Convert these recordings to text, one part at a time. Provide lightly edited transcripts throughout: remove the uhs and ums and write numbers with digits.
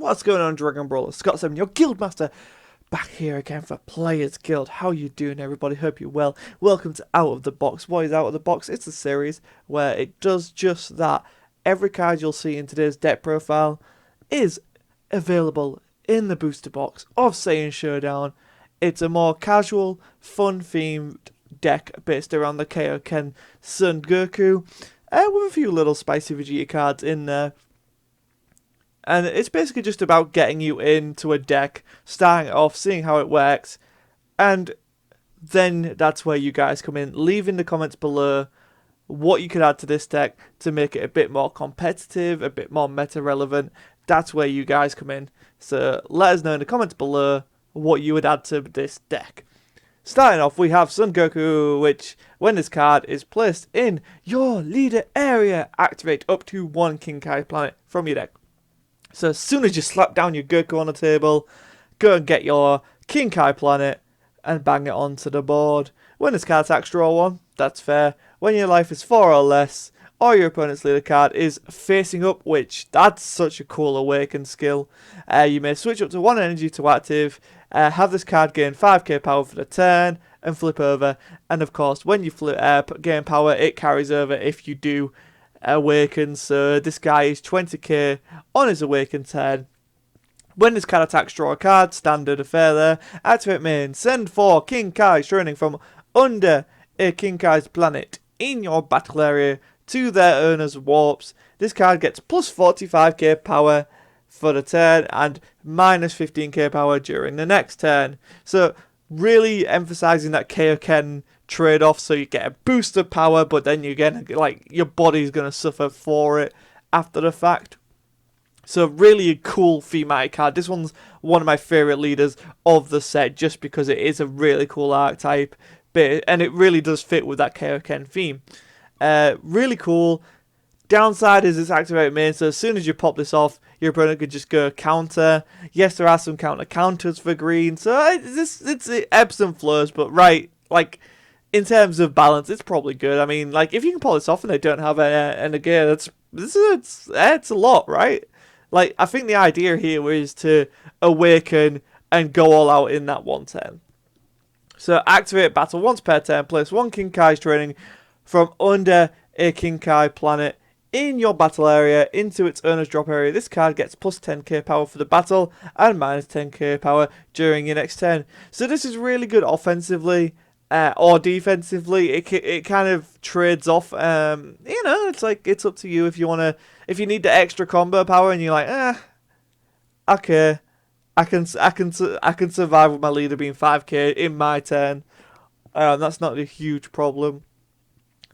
What's going on, Dragon Brawler? Scott7, your Guildmaster, back here again for Players Guild. How you doing, everybody? Hope you're well. Welcome to Out of the Box. What is Out of the Box? It's a series where it does just that. Every card you'll see in today's deck profile is available in the booster box of Saiyan Showdown. It's a more casual, fun-themed deck based around the Kaioken Son Goku, with a few little spicy Vegeta cards in there. And it's basically just about getting you into a deck, starting it off, seeing how it works, and then that's where you guys come in. Leave in the comments below what you could add to this deck to make it a bit more competitive, a bit more meta-relevant. That's where you guys come in. So let us know in the comments below what you would add to this deck. Starting off, we have Son Goku, which, when this card is placed in your leader area, activate up to one King Kai planet from your deck. So as soon as you slap down your Goku on the table, go and get your King Kai planet and bang it onto the board. When this card attacks, draw one. That's fair. When your life is 4 or less, or your opponent's leader card is facing up, which that's such a cool awaken skill. You may switch up to one energy to active, have this card gain 5k power for the turn, and flip over. And of course, when you gain power, it carries over if you do awaken. So this guy is 20k on his awaken turn. When this card attacks, draw a card. Standard affair there. Activate main. Send 4 King Kais training from under a King Kai's planet in your battle area to their owner's warps. This card gets plus 45k power for the turn and minus 15k power during the next turn. So really emphasizing that Kaioken trade-off, so you get a boost of power, but then you get, like, your body's going to suffer for it after the fact. So really a cool thematic card. This one's one of my favourite leaders of the set, just because it is a really cool archetype, and it really does fit with that Kaioken theme. Really cool. Downside is it's activate main, so as soon as you pop this off, your opponent could just go counter. Yes, there are some counters for green, so it ebbs and flows, but in terms of balance, it's probably good. I mean, like, if you can pull this off and they don't have an again, it's a lot, right? Like, I think the idea here is to awaken and go all out in that one turn. So activate battle once per turn. Place one King Kai's training from under a King Kai planet in your battle area into its owner's drop area. This card gets plus 10k power for the battle and minus 10k power during your next turn. So this is really good offensively. Or defensively, it kind of trades off. It's like, it's up to you if you need the extra combo power and you're like, okay, I can survive with my leader being 5k in my turn. That's not a huge problem.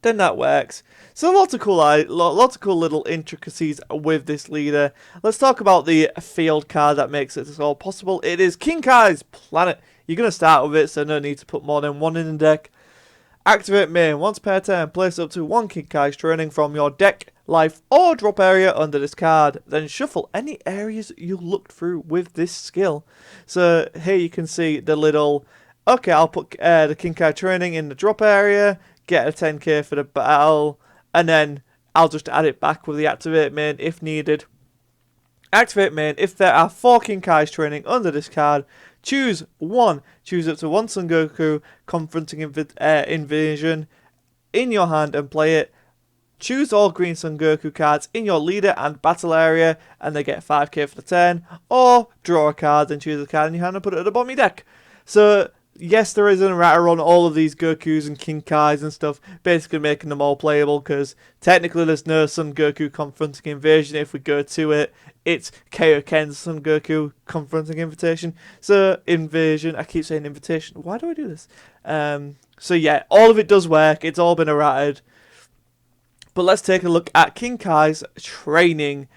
Then that works. So lots of cool little intricacies with this leader. Let's talk about the field card that makes it all possible. It is King Kai's planet. You're going to start with it, so no need to put more than one in the deck. Activate main. Once per turn, place up to one King Kai's training from your deck, life, or drop area under this card. Then shuffle any areas you looked through with this skill. So here you can see the little... Okay, I'll put the King Kai training in the drop area, get a 10k for the battle, and then I'll just add it back with the activate main if needed. Activate main. If there are 4 King Kai's training under this card, choose one. Choose up to one Son Goku confronting invasion in your hand and play it. Choose all green Son Goku cards in your leader and battle area, and they get 5k for the turn. Or draw a card and choose a card in your hand and put it at the bottom of your deck. So yes, there is an errata on all of these Gokus and King Kais and stuff, basically making them all playable, because technically there's no Son Goku confronting invasion. If we go to it, it's Kaioken's Son Goku confronting invitation. So invasion, I keep saying invitation. Why do I do this? So yeah, all of it does work. It's all been errated. But let's take a look at King Kai's training.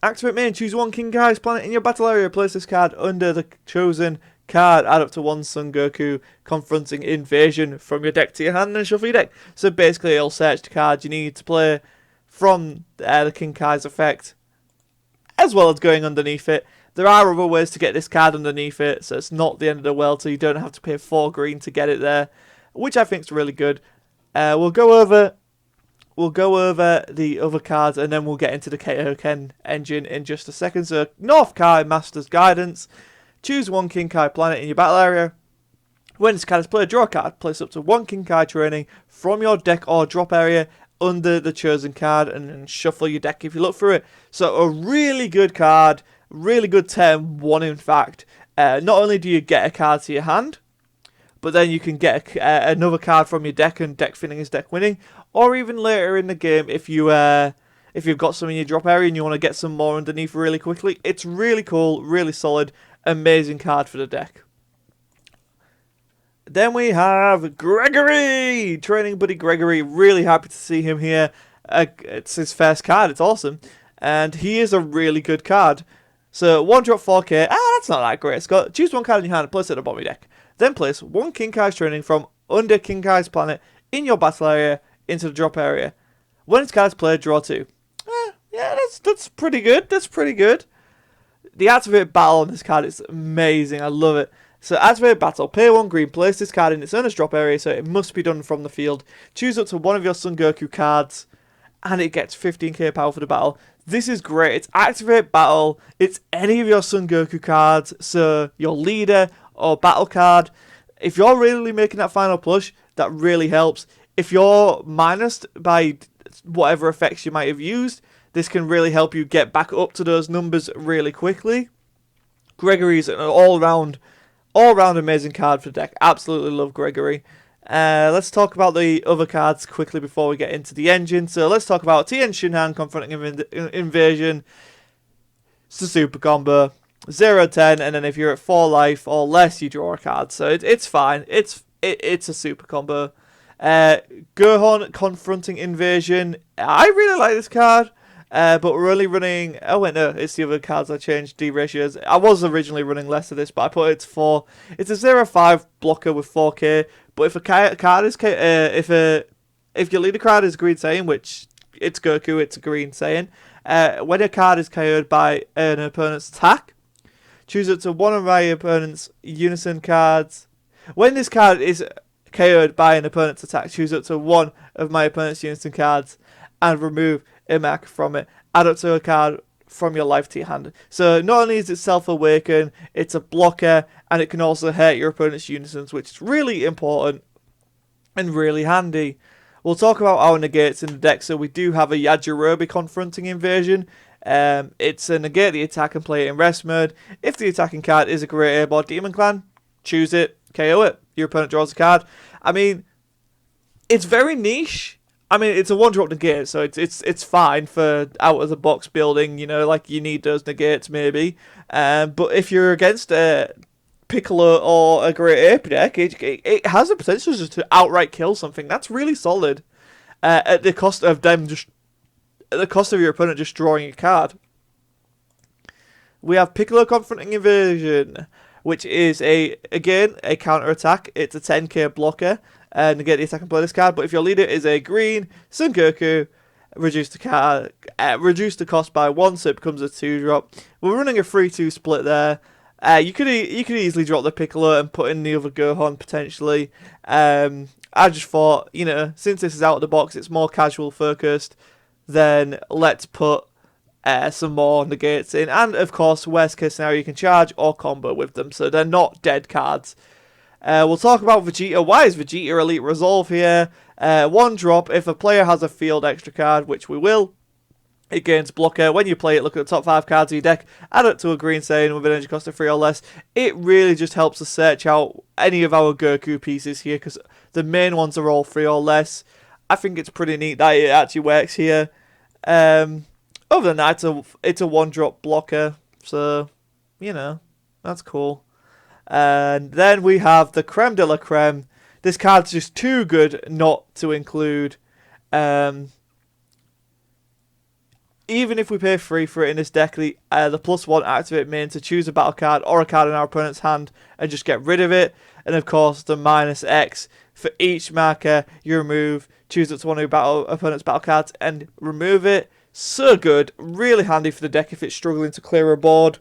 Activate main. Choose one King Kai's planet in your battle area. Place this card under the chosen card. Add up to one Son Goku confronting invasion from your deck to your hand and shuffle your deck. So basically, it'll search the cards you need to play from the King Kai's effect, as well as going underneath it. There are other ways to get this card underneath it, so it's not the end of the world, so you don't have to pay 4 green to get it there, which I think is really good. We'll go over we'll go over the other cards and then we'll get into the Kaioken engine in just a second. So, North Kai Master's Guidance. Choose one King Kai planet in your battle area. When this card is played, draw a card. Place up to one King Kai training from your deck or drop area under the chosen card and then shuffle your deck if you look through it. So, a really good card. Really good turn one, in fact. Not only do you get a card to your hand, but then you can get another card from your deck, and deck filling is deck winning. Or even later in the game, if you've got some in your drop area and you want to get some more underneath really quickly, it's really cool, really solid, amazing card for the deck. Then we have Gregory, training buddy Gregory. Really happy to see him here. It's his first card. It's awesome, and he is a really good card. So 1-drop 4K. That's not that great, Scott. Choose one card in your hand and place it at the bottom of your deck. Then place one King Kai's training from under King Kai's planet in your battle area into the drop area. When its card is played, draw 2. Yeah, that's pretty good. That's pretty good. The activate battle on this card is amazing. I love it. So activate battle. Pay 1 green. Place this card in its owner's drop area, so it must be done from the field. Choose up to one of your Son Goku cards, and it gets 15k power for the battle. This is great. It's activate battle. It's any of your Son Goku cards, so your leader or battle card. If you're really making that final push, that really helps. If you're minused by whatever effects you might have used, this can really help you get back up to those numbers really quickly. Gregory's an all-round amazing card for the deck. Absolutely love Gregory. Let's talk about the other cards quickly before we get into the engine. So let's talk about Tien Shinhan Confronting Invasion. It's a super combo. 0-10, and then if you're at 4 life or less, you draw a card. So it's fine. It's a super combo. Gohan Confronting Invasion. I really like this card. But we're only running... Oh, wait, no. It's the other cards I changed. D ratios. I was originally running less of this, but I put it to 4. It's a 0-5 blocker with 4k. But if a card is... if your leader card is Green Saiyan, which it's Goku, it's a Green Saiyan. When a card is KO'd by an opponent's attack, choose it to one of my opponent's Unison cards. When this card is KO'd by an opponent's attack, choose it to one of my opponent's Unison cards and remove a mark from it. Add up to a card from your life to your hand. So not only is it self-awaken, it's a blocker, and it can also hurt your opponent's unisons, which is really important and really handy. We'll talk about our negates in the deck. So we do have a Yajirobe Confronting Invasion. It's a negate the attack and play it in rest mode. If the attacking card is a Great Ape or Demon Clan, choose it, KO it. Your opponent draws a card. I mean, it's very niche. I mean, it's a 1-drop negate, so it's fine for out-of-the-box building, you know, like you need those negates maybe. But if you're against a Piccolo or a Great Ape deck, it has the potential just to outright kill something. That's really solid. At the cost of your opponent just drawing a card. We have Piccolo Confronting Invasion, which is again a counter attack. It's a 10k blocker. Negate the attack and play this card. But if your leader is a green Son Goku, reduce the cost by 1, so it becomes a 2-drop. We're running a 3-2 split there. You could easily drop the Piccolo and put in the other Gohan potentially. I just thought, you know, since this is out of the box, it's more casual focused. Then let's put some more negates in, and of course, worst case scenario, you can charge or combo with them, so they're not dead cards. We'll talk about Vegeta. Why is Vegeta Elite Resolve here? 1-drop. If a player has a field extra card, which we will, it gains blocker. When you play it, look at the top 5 cards of your deck, add it to a Green Saiyan with an energy cost of 3 or less. It really just helps us search out any of our Goku pieces here, because the main ones are all 3 or less. I think it's pretty neat that it actually works here. Other than that, it's a 1-drop blocker, so, you know, that's cool. And then we have the Creme de la Creme. This card's just too good not to include. Even if we pay 3 for it in this deck, the +1 activate main to choose a battle card or a card in our opponent's hand and just get rid of it. And of course, the -X for each marker you remove. Choose it to one of your opponent's battle cards and remove it. So good, really handy for the deck if it's struggling to clear a board.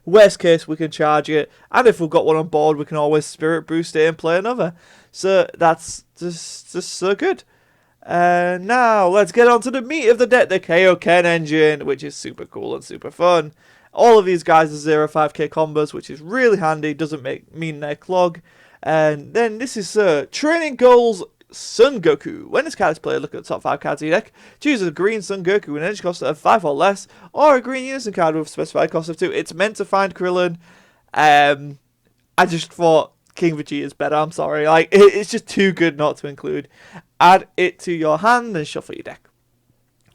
Worst case, we can charge it, and if we've got one on board, we can always Spirit Boost it and play another. So that's just so good. Now, let's get on to the meat of the deck, the Kaioken engine, which is super cool and super fun. All of these guys are 0-5k combos, which is really handy, doesn't mean they clog. And then this is Training Goals Son Goku. When this card is played, look at the top 5 cards of your deck. Choose a green Son Goku with an energy cost of 5 or less, or a green Unison card with a specified cost of 2. It's meant to find Krillin. I just thought King Vegeta is better, I'm sorry. Like, it's just too good not to include. Add it to your hand and shuffle your deck.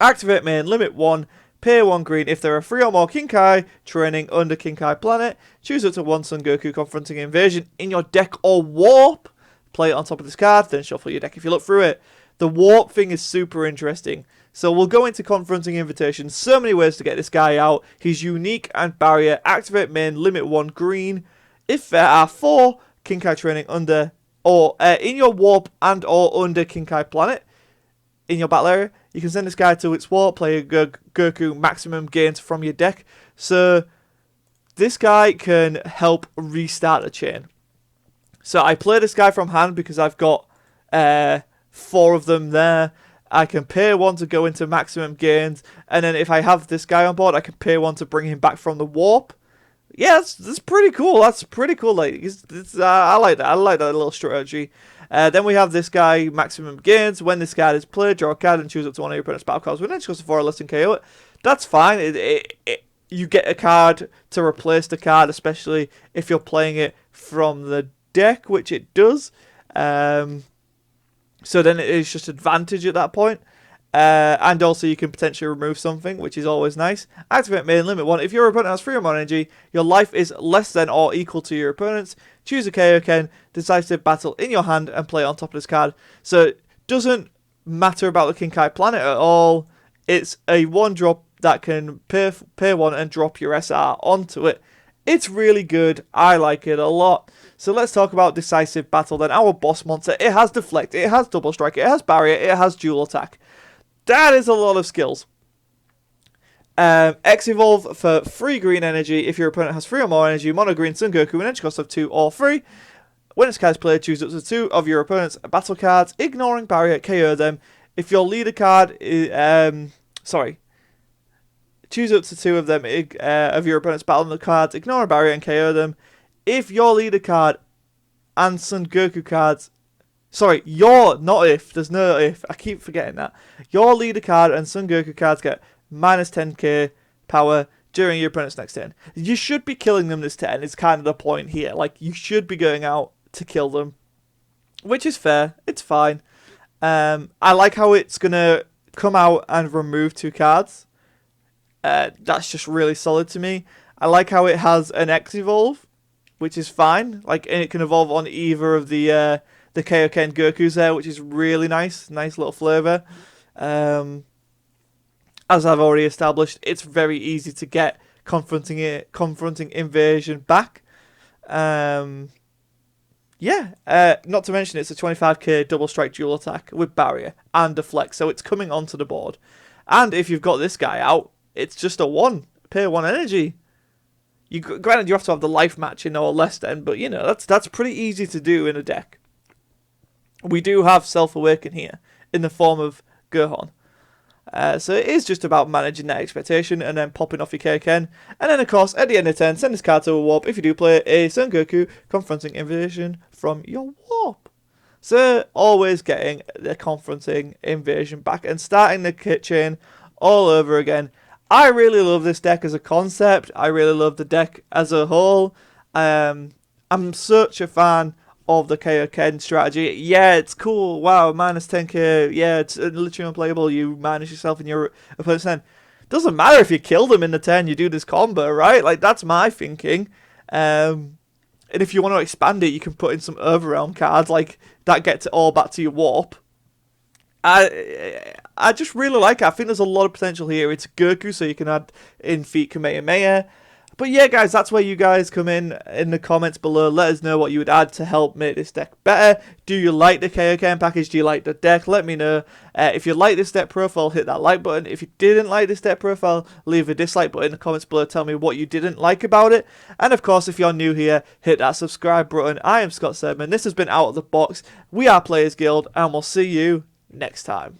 Activate main, limit 1, pay 1 green. If there are 3 or more Kinkai training under Kinkai planet, choose up to 1 Son Goku confronting invasion in your deck or warp. Play it on top of this card, then shuffle your deck if you look through it. The warp thing is super interesting. So we'll go into confronting invitation. So many ways to get this guy out. He's unique and barrier. Activate main, limit 1 green. If there are 4 Kinkai training under or in your warp and or under Kinkai planet in your battle area, you can send this guy to its warp, play a Goku maximum gains from your deck. So this guy can help restart the chain. So I play this guy from hand because I've got 4 of them there. I can pay 1 to go into maximum gains, and then if I have this guy on board, I can pay 1 to bring him back from the warp. Yeah, that's pretty cool. That's pretty cool. Like, I like that. I like that little strategy. Then we have this guy, maximum gains. When this card is played, draw a card and choose up to 1 of your opponent's battle cards with an edge cost of 4 or less and KO it. That's fine. You get a card to replace the card, especially if you're playing it from the deck, which it does. So then it is just advantage at that point. And also you can potentially remove something, which is always nice. Activate main, limit 1. If your opponent has 3 or more energy, your life is less than or equal to your opponent's. Choose a Kaioken, decisive battle in your hand, and play it on top of this card. So it doesn't matter about the Kinkai planet at all. It's a 1-drop that can pay 1 and drop your SR onto it. It's really good. I like it a lot. So let's talk about Decisive Battle then. Our boss monster, it has Deflect, it has Double Strike, it has Barrier, it has Dual Attack. That is a lot of skills. X Evolve for 3 green energy. If your opponent has 3 or more energy, Mono Green Son Goku, an energy cost of 2 or 3. When this card is played, choose up to 2 of your opponent's battle cards, ignoring Barrier, KO them. If your leader card is, choose up to 2 of them of your opponent's battle cards, ignore a barrier and KO them. If your leader card and Son Goku cards, there's no if, I keep forgetting that. Your leader card and Son Goku cards get minus 10k power during your opponent's next turn. You should be killing them this turn, is kind of the point here. Like, you should be going out to kill them, which is fair, it's fine. I like how it's going to come out and remove 2 cards. That's just really solid to me. I like how it has an X evolve, which is fine. Like, and it can evolve on either of the Kaioken Gokus there, which is really nice. Nice little flavour. As I've already established, it's very easy to get confronting invasion back. Not to mention it's a 25k double strike dual attack with barrier and deflect, so it's coming onto the board. And if you've got this guy out, it's just a 1. Pay 1 energy. Granted, you have to have the life matching or less then, but you know, that's pretty easy to do in a deck. We do have Self-Awaken here in the form of Gohan. So it is just about managing that expectation and then popping off your Kaioken. And then, of course, at the end of turn, send this card to a warp if you do play a Son Goku confronting invasion from your warp. So always getting the confronting invasion back and starting the kit chain all over again. I really love this deck as a concept. I really love the deck as a whole. I'm such a fan of the Kaioken strategy. Yeah, it's cool. Wow, minus 10k. Yeah, it's literally unplayable. You manage yourself in your opponent's turn. Doesn't matter if you kill them in the turn you do this combo, right? Like, that's my thinking. And if you want to expand it, you can put in some Overrealm cards, like, that gets it all back to your warp. I just really like it. I think there's a lot of potential here. It's Goku, so you can add in feat Kamehameha. But yeah, guys, that's where you guys come in the comments below. Let us know what you would add to help make this deck better. Do you like the Kaioken package? Do you like the deck? Let me know. If you like this deck profile, hit that like button. If you didn't like this deck profile, leave a dislike button in the comments below. Tell me what you didn't like about it. And of course, if you're new here, hit that subscribe button. I am Scott Sedman. This has been Out of the Box. We are Players Guild, and we'll see you next time.